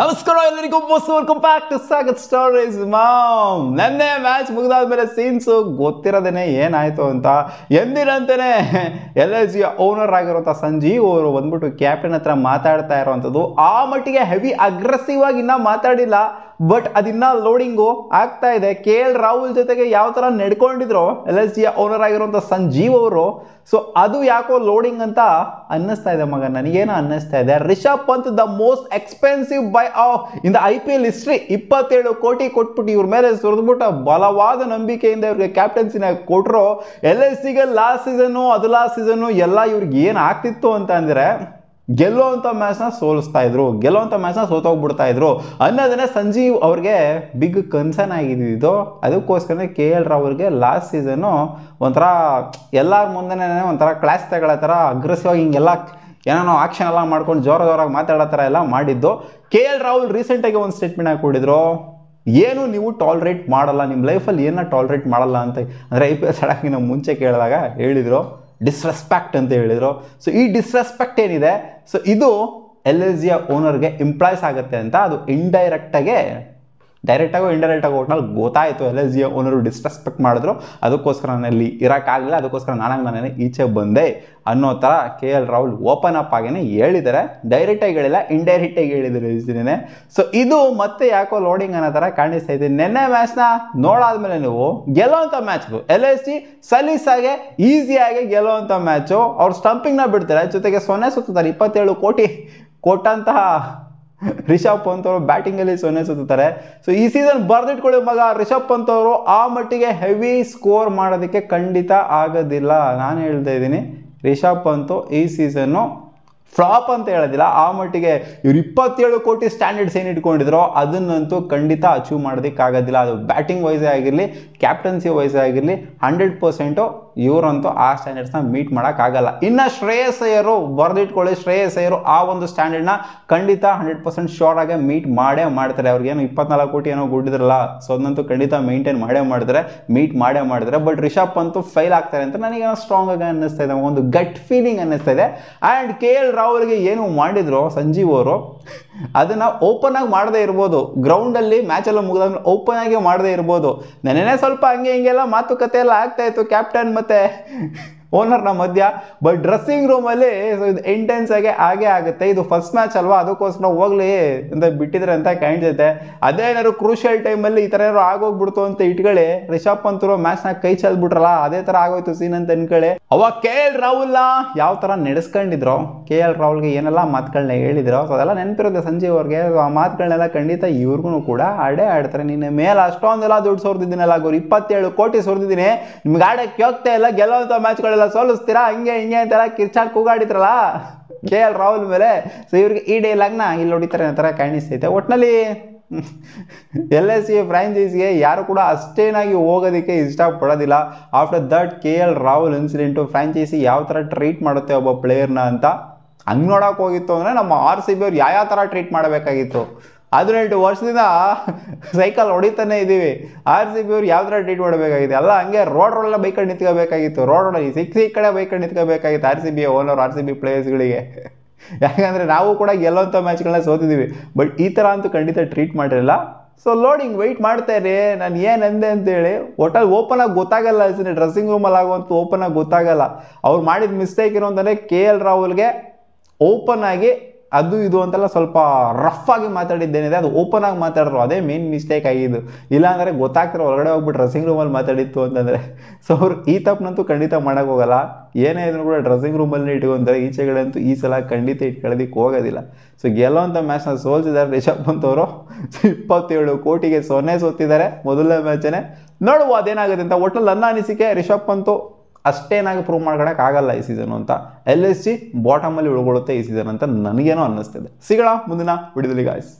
ನಮಸ್ಕಾರ ಎಲ್ಲರಿಗೂ welcome back to Sagat stories mom. ನೆನ್ನೆ ಮ್ಯಾಚ್ ಮುಗಿದಾದ್ಮೇಲೆ ಸೀನ್ಸ್ ಗೊತ್ತಿರೋದೇನೆ ಏನಾಯ್ತು ಅಂತ. ಎಂದಿನಂತೆಯೇ LSG ಓನರ್ ಆಗಿರುವಂಥ ಸಂಜೀವ್ ಅವರು ಬಂದ್ಬಿಟ್ಟು ಕ್ಯಾಪ್ಟನ್ ಹತ್ರ ಮಾತಾಡ್ತಾ ಇರೋವಂಥದ್ದು. ಆ ಮಟ್ಟಿಗೆ ಹೆವಿ ಅಗ್ರೆಸಿವ್ ಆಗಿ ಇನ್ನೂ ಮಾತಾಡಿಲ್ಲ, ಬಟ್ ಅದಿನ್ನ ಲೋಡಿಂಗು ಆಗ್ತಾ ಇದೆ. KL ರಾಹುಲ್ ಜೊತೆಗೆ ಯಾವ ಥರ ನಡ್ಕೊಂಡಿದ್ರು LSG ಓನರ್ ಆಗಿರುವಂಥ ಸಂಜೀವ್ ಅವರು, ಸೊ ಅದು ಯಾಕೋ ಲೋಡಿಂಗ್ ಅಂತ ಅನ್ನಿಸ್ತಾ ಇದೆ ಮಗ, ನನಗೇನೋ ಅನ್ನಿಸ್ತಾ ಇದೆ. Rishabh Pant the most expensive buy in the IPL history, 27 ಕೋಟಿ ಕೊಟ್ಬಿಟ್ಟು ಇವ್ರ ಮೇಲೆ ಸುರಿದ್ಬಿಟ್ಟು ಬಲವಾದ ನಂಬಿಕೆಯಿಂದ ಇವ್ರಿಗೆ ಕ್ಯಾಪ್ಟನ್ಸಿನ ಕೊಟ್ಟರು. LSGಗೆ ಲಾಸ್ಟ್ ಸೀಸನ್ನು ಅದು ಲಾಸ್ಟ್ ಸೀಸನ್ನು ಎಲ್ಲ ಇವ್ರಿಗೆ ಏನು ಆಗ್ತಿತ್ತು ಅಂತ ಅಂದರೆ ಗೆಲ್ಲುವಂಥ ಮ್ಯಾಚ್ನ ಸೋಲಿಸ್ತಾ ಇದ್ರು, ಗೆಲ್ಲುವಂಥ ಮ್ಯಾಚ್ನ ಸೋತೋಗ್ಬಿಡ್ತಾ ಇದ್ರು ಅನ್ನೋದನ್ನೇ ಸಂಜೀವ್ ಅವ್ರಿಗೆ ಬಿಗ್ ಕನ್ಸರ್ನ್ ಆಗಿದ್ದು. ಅದಕ್ಕೋಸ್ಕರ KL ರಾಹುಲ್ಗೆ ಲಾಸ್ಟ್ ಸೀಸನ್ನು ಒಂಥರ ಎಲ್ಲರ ಮುಂದೆನೇ ಒಂಥರ ಕ್ಲಾಸ್ ತಗೊಳ್ಳೋ ಥರ ಅಗ್ರೆಸಿವ್ ಆಗಿ ಹಿಂಗೆಲ್ಲ ಏನೋ ಆಕ್ಷನ್ ಎಲ್ಲ ಮಾಡ್ಕೊಂಡು ಜೋರಾಗಿ ಮಾತಾಡೋ ಥರ ಎಲ್ಲ ಮಾಡಿದ್ದು. KL ರಾಹುಲ್ ರೀಸೆಂಟಾಗಿ ಒಂದು ಸ್ಟೇಟ್ಮೆಂಟ್ ಹಾಕಿಕೊಟ್ಟಿದ್ರು, ಏನು ನೀವು ಟಾಲ್ರೇಟ್ ಮಾಡಲ್ಲ, ನಿಮ್ಮ ಲೈಫಲ್ಲಿ ಏನನ್ನ ಟಾಲ್ರೇಟ್ ಮಾಡಲ್ಲ ಅಂತ. ಅಂದರೆ IPL ಸಡಕ್ಕಿನ ಮುಂಚೆ ಕೇಳಿದಾಗ ಹೇಳಿದರು ಡಿಸ್ರೆಸ್ಪೆಕ್ಟ್ ಅಂತ ಹೇಳಿದರು. ಸೊ ಈ ಡಿಸ್ರೆಸ್ಪೆಕ್ಟ್ ಏನಿದೆ, ಸೊ ಇದು LSG ಓನರ್ಗೆ ಇಂಪ್ಲಾಯ್ಸ್ ಆಗುತ್ತೆ ಅಂತ ಅದು ಡೈರೆಕ್ಟಾಗೋ ಇಂಡೈರೆಕ್ಟಾಗೋ ಒಟ್ನಲ್ಲಿ ಗೊತ್ತಾಯಿತು. LSG ಓನರು ಡಿಸ್ರೆಸ್ಪೆಕ್ಟ್ ಮಾಡಿದ್ರು, ಅದಕ್ಕೋಸ್ಕರ ನಾನು ಇಲ್ಲಿ ಇರೋಕ್ಕಾಗಲಿಲ್ಲ, ಅದಕ್ಕೋಸ್ಕರ ನಾನೇ ಈಚೆ ಬಂದೆ ಅನ್ನೋ ಥರ KL ರಾಹುಲ್ ಓಪನ್ ಅಪ್ ಆಗೇನೆ ಹೇಳಿದ್ದಾರೆ. ಡೈರೆಕ್ಟಾಗಿ ಹೇಳಿಲ್ಲ, ಇಂಡೈರೆಕ್ಟಾಗಿ ಹೇಳಿದ್ದಾರೆ ಇಷ್ಟೇ. ಸೊ ಇದು ಮತ್ತೆ ಯಾಕೋ ಲೋಡಿಂಗ್ ಅನ್ನೋ ಥರ ಕಾಣಿಸ್ತಾ ಇದೆ. ನೆನ್ನೆ ಮ್ಯಾಚ್ನ ನೋಡಾದ್ಮೇಲೆ ನೀವು ಗೆಲ್ಲೋವಂಥ ಮ್ಯಾಚ್ LSG ಸಲೀಸಾಗೆ ಈಸಿಯಾಗಿ ಗೆಲ್ಲೋವಂಥ ಮ್ಯಾಚು. ಅವ್ರು ಸ್ಟಂಪಿಂಗ್ನ ಬಿಡ್ತಾರೆ, ಜೊತೆಗೆ 0 ಸುತ್ತಾರೆ. 27 ಕೋಟಿ ಕೊಟ್ಟಂತಹ ರಿಷಬ್ ಪಂತ್ ಅವರು ಬ್ಯಾಟಿಂಗಲ್ಲಿ 0 ಸುತ್ತಾರೆ. ಸೊ ಈ ಸೀಸನ್ ಬರ್ದಿಟ್ಕೊಳ್ಳಿ ಮಗ, ರಿಷಬ್ ಪಂತ್ ಅವರು ಆ ಮಟ್ಟಿಗೆ ಹೆವಿ ಸ್ಕೋರ್ ಮಾಡೋದಕ್ಕೆ ಖಂಡಿತ ಆಗೋದಿಲ್ಲ. ನಾನು ಹೇಳ್ತಾ ಇದ್ದೀನಿ, ರಿಷಬ್ ಪಂತ್ ಈ ಸೀಸನ್ನು ಫ್ಲಾಪ್ ಅಂತ ಹೇಳೋದಿಲ್ಲ, ಆ ಮಟ್ಟಿಗೆ ಇವ್ರು 27 ಕೋಟಿ ಸ್ಟ್ಯಾಂಡರ್ಡ್ಸ್ ಏನು ಇಟ್ಕೊಂಡಿದ್ರು ಅದನ್ನಂತೂ ಖಂಡಿತ ಅಚೀವ್ ಮಾಡೋದಕ್ಕಾಗೋದಿಲ್ಲ. ಅದು ಬ್ಯಾಟಿಂಗ್ ವೈಸೇ ಆಗಿರಲಿ, ಕ್ಯಾಪ್ಟನ್ಸಿ ವೈಸೇ ಆಗಿರಲಿ, 100% ಇವರಂತೂ ಆ ಸ್ಟ್ಯಾಂಡರ್ಡ್ಸ್ನ ಮೀಟ್ ಮಾಡೋಕ್ಕಾಗಲ್ಲ. ಇನ್ನು ಶ್ರೇಯಸ್ ಅಯ್ಯರು ಬರೆದಿಟ್ಕೊಳ್ಳಿ, ಶ್ರೇಯಸ್ ಅಯ್ಯರು ಆ ಒಂದು ಸ್ಟ್ಯಾಂಡರ್ಡ್ನ ಖಂಡಿತ 100% ಶೋರ್ ಆಗಿ ಮೀಟ್ ಮಾಡೇ ಮಾಡ್ತಾರೆ. ಅವ್ರಿಗೇನು 24 ಕೋಟಿ ಏನೋ ಕೊಟ್ಟಿದ್ರಲ್ಲ, ಸೊ ಅದನ್ನಂತೂ ಖಂಡಿತ ಮೇಂಟೈನ್ ಮೀಟ್ ಮಾಡೇ ಮಾಡ್ತಾರೆ. ಬಟ್ ರಿಷಬ್ ಪಂತ್ ಫೈಲ್ ಆಗ್ತಾರೆ ಅಂತ ನನಗೇನೋ ಸ್ಟ್ರಾಂಗ್ ಆಗಿ ಅನ್ನಿಸ್ತಾ ಇದೆ, ಒಂದು ಗಟ್ ಫೀಲಿಂಗ್ ಅನ್ನಿಸ್ತಾ ಇದೆ. ಆ್ಯಂಡ್ KL ರಾಹುಲ್ಗೆ ಏನು ಮಾಡಿದ್ರು ಸಂಜೀವ್ ಅವರು, ಅದನ್ನು ಓಪನ್ ಆಗಿ ಮಾಡದೇ ಇರ್ಬೋದು, ಗ್ರೌಂಡಲ್ಲಿ ಮ್ಯಾಚೆಲ್ಲ ಮುಗಿದಾದ್ಮೇಲೆ ಓಪನ್ ಆಗಿ ಮಾಡದೇ ಇರ್ಬೋದು. ನೆನ್ನೆ ಸ್ವಲ್ಪ ಹಂಗೆ ಹಿಂಗೆಲ್ಲ ಮಾತುಕತೆ ಎಲ್ಲ ಆಗ್ತಾ ಇತ್ತು ಕ್ಯಾಪ್ಟನ್ ಮತ್ತು ಓನರ್ನ ಮಧ್ಯ, ಬಟ್ ಡ್ರೆಸ್ಸಿಂಗ್ ರೂಮಲ್ಲಿ ಸೊ ಇದು ಇಂಟೆನ್ಸ್ ಆಗೇ ಆಗುತ್ತೆ. ಇದು ಫಸ್ಟ್ ಮ್ಯಾಚ್ ಅಲ್ವಾ, ಅದಕ್ಕೋಸ್ಕರ ಹೋಗ್ಲಿ ಅಂತ ಬಿಟ್ಟಿದ್ರೆ ಅಂತ ಕಾಣಿಸುತ್ತೆ. ಅದೇನಾದ್ರು ಕ್ರೂಷಿಯಲ್ ಟೈಮಲ್ಲಿ ಈ ಥರ ಏನಾದ್ರು ಆಗೋಗ್ಬಿಡ್ತು ಅಂತ ಇಟ್ಕೊಳ್ಳಿ, ರಿಷಬ್ ಪಂತರು ಮ್ಯಾಚ್ನ ಕೈ ಚೆಲ್ಬಿಟ್ರಲ್ಲ, ಅದೇ ಥರ ಆಗೋಯ್ತು ಸೀನ್ ಅಂತ ಅನ್ಕೊಳ್ಳಿ. ಅವಾಗ KL ರಾಹುಲ್ನ ಯಾವ ಥರ ನಡೆಸ್ಕೊಂಡಿದ್ರು, KL ರಾಹುಲ್ಗೆ ಏನೆಲ್ಲ ಮಾತುಗಳನ್ನ ಹೇಳಿದ್ರು, ಸೊ ಅದೆಲ್ಲ ನೆನಪಿರುತ್ತೆ ಸಂಜೀವ್ ಅವ್ರಿಗೆ. ಆ ಮಾತುಗಳನ್ನೆಲ್ಲ ಖಂಡಿತ ಇವ್ರಿಗೂ ಕೂಡ ಆಡ್ತಾರೆ. ನಿನ್ನ ಮೇಲೆ ಅಷ್ಟೊಂದೆಲ್ಲ ದುಡ್ಡು ಸುರಿದಿದ್ದೀನಲ್ಲ ಗುರು, 27 ಕೋಟಿ ಸುರಿದಿದ್ದೀನಿ, ನಿಮ್ಗೆ ಆಡಕ್ಕೆ ಹೋಗ್ತಾ ಇಲ್ಲ, ಗೆಲ್ಲೋಂಥ ಮ್ಯಾಚ್ಗಳೆಲ್ಲ ಸೋಲಿಸ್ತೀರಾ ಹಂಗೆ ಹಿಂಗೆ ಅಂತೆಲ್ಲ ಕಿರ್ಚಾಡ್ ಕೂಗಾಡಿದ್ರಲ್ಲ KL ರಾಹುಲ್ ಮೇಲೆ. ಸೊ ಇವ್ರಿಗೆ ಈ ಡೈಲಾಗ್ನ ಇಲ್ಲಿ ಹೊಡಿತಾರೆ ಅನ್ನೋ ಥರ ಕಾಣಿಸ್ತೈತೆ. ಒಟ್ಟಿನಲ್ಲಿ LSG ಫ್ರಾಂಚೈಸಿಗೆ ಯಾರು ಕೂಡ ಅಷ್ಟೇನಾಗಿ ಹೋಗೋದಕ್ಕೆ ಇಷ್ಟಪಡೋದಿಲ್ಲ. After that KL Rahul incident franchise ಯಾವ ಥರ ಟ್ರೀಟ್ ಮಾಡುತ್ತೆ ಒಬ್ಬ ಪ್ಲೇಯರ್ನ ಅಂತ ಹಂಗೆ ನೋಡೋಕೆ ಹೋಗಿತ್ತು ಅಂದರೆ ನಮ್ಮ RCB ಅವ್ರು ಯಾವ ಥರ ಟ್ರೀಟ್ ಮಾಡಬೇಕಾಗಿತ್ತು. 18 ವರ್ಷದಿಂದ ಸೈಕಲ್ ಹೊಡಿತಾನೆ ಇದ್ದೀವಿ, RCB ಅವ್ರು ಯಾವ ಥರ ಟ್ರೀಟ್ ಮಾಡಬೇಕಾಗಿತ್ತು, ಎಲ್ಲ ಹಂಗೆ ರೋಡೆಲ್ಲ ಬೈಕೊಂಡು ನಿಂತ್ಕೋಬೇಕಾಗಿತ್ತು, ರೋಡಲ್ಲಿ ಸಿಕ್ಕ ಕಡೆ ಬೈಕೊಂಡು ನಿಂತ್ಕೋಬೇಕಾಗಿತ್ತು RCB ಓನರ್, RCB ಪ್ಲೇಯರ್ಸ್ಗಳಿಗೆ. ಯಾಕಂದರೆ ನಾವು ಕೂಡ ಗೆಲ್ಲೋಂಥ ಮ್ಯಾಚ್ಗಳನ್ನ ಸೋತಿದ್ದೀವಿ, ಬಟ್ ಈ ಥರ ಅಂತೂ ಖಂಡಿತ ಟ್ರೀಟ್ ಮಾಡಿರಲಿಲ್ಲ. ಸೊ ಲೋಡಿಂಗ್ ವೆಯ್ಟ್ ಮಾಡ್ತಾ ಇರಿ, ನಾನು ಏನಂದೆ ಅಂತೇಳಿ. ಒಟ್ಟಲ್ಲಿ ಓಪನ್ ಆಗಿ ಗೊತ್ತಾಗಲ್ಲ, ಡ್ರೆಸ್ಸಿಂಗ್ ರೂಮಲ್ಲಿ ಆಗುವಂಥ ಓಪನ್ ಆಗಿ ಗೊತ್ತಾಗಲ್ಲ. ಅವ್ರು ಮಾಡಿದ ಮಿಸ್ಟೇಕ್ ಏನು ಅಂತಂದರೆ KL ರಾಹುಲ್ಗೆ ಓಪನ್ ಆಗಿ ಅದು ಇದು ಅಂತೆಲ್ಲ ಸ್ವಲ್ಪ ರಫ್ ಆಗಿ ಮಾತಾಡಿದ್ದೇನಿದೆ, ಅದು ಓಪನ್ ಆಗಿ ಮಾತಾಡಿದ್ರು, ಅದೇ ಮೇನ್ ಮಿಸ್ಟೇಕ್ ಆಗಿದ್ದು. ಇಲ್ಲಾಂದರೆ ಗೊತ್ತಾಗ್ತಾರೆ ಹೊರಗಡೆ ಹೋಗ್ಬಿಟ್ಟು ಡ್ರೆಸ್ಸಿಂಗ್ ರೂಮಲ್ಲಿ ಮಾತಾಡಿತ್ತು ಅಂತಂದರೆ. ಸೊ ಅವ್ರು ಈ ತಪ್ಪನಂತೂ ಖಂಡಿತ ಮಾಡೋಕ್ಕೋಗಲ್ಲ, ಏನೇ ಇದ್ರೂ ಕೂಡ ಡ್ರೆಸ್ಸಿಂಗ್ ರೂಮಲ್ಲಿ ಇಟ್ಕೊಂತಾರೆ. ಈಚೆಗಡೆ ಅಂತೂ ಈ ಸಲ ಖಂಡಿತ ಇಟ್ಕೊಳ್ಳೋದಕ್ಕೆ ಹೋಗೋದಿಲ್ಲ. ಸೊ ಗೆಲ್ಲೋಂಥ ಮ್ಯಾಚ್ನ ಸೋಲ್ಸಿದ್ದಾರೆ ರಿಷಬ್ ಪಂತ್ ಅವರು. 27 ಕೋಟಿಗೆ 0 ಸೋತಿದ್ದಾರೆ ಮೊದಲನೇ ಮ್ಯಾಚೇ. ನೋಡುವ ಅದೇನಾಗುತ್ತೆ ಅಂತ. ಒಟ್ಟಲ್ಲಿ ನನ್ನ ಅನಿಸಿಕೆ ರಿಷಬ್ ಪಂತು ಅಷ್ಟೇನಾಗಿ ಪ್ರೂವ್ ಮಾಡ್ಕೊಳಕ್ಕಾಗಲ್ಲ ಈ ಸೀಸನು ಅಂತ. LSG ಬಾಟಮಲ್ಲಿ ಉಳ್ಕೊಳ್ಳುತ್ತೆ ಈ ಸೀಸನ್ ಅಂತ ನನಗೇನೋ ಅನ್ನಿಸ್ತಿದೆ. ಸಿಗೋಣ ಮುಂದಿನ ವಿಡಿಯೋದಲ್ಲಿ ಗಾಯ್ಸ್.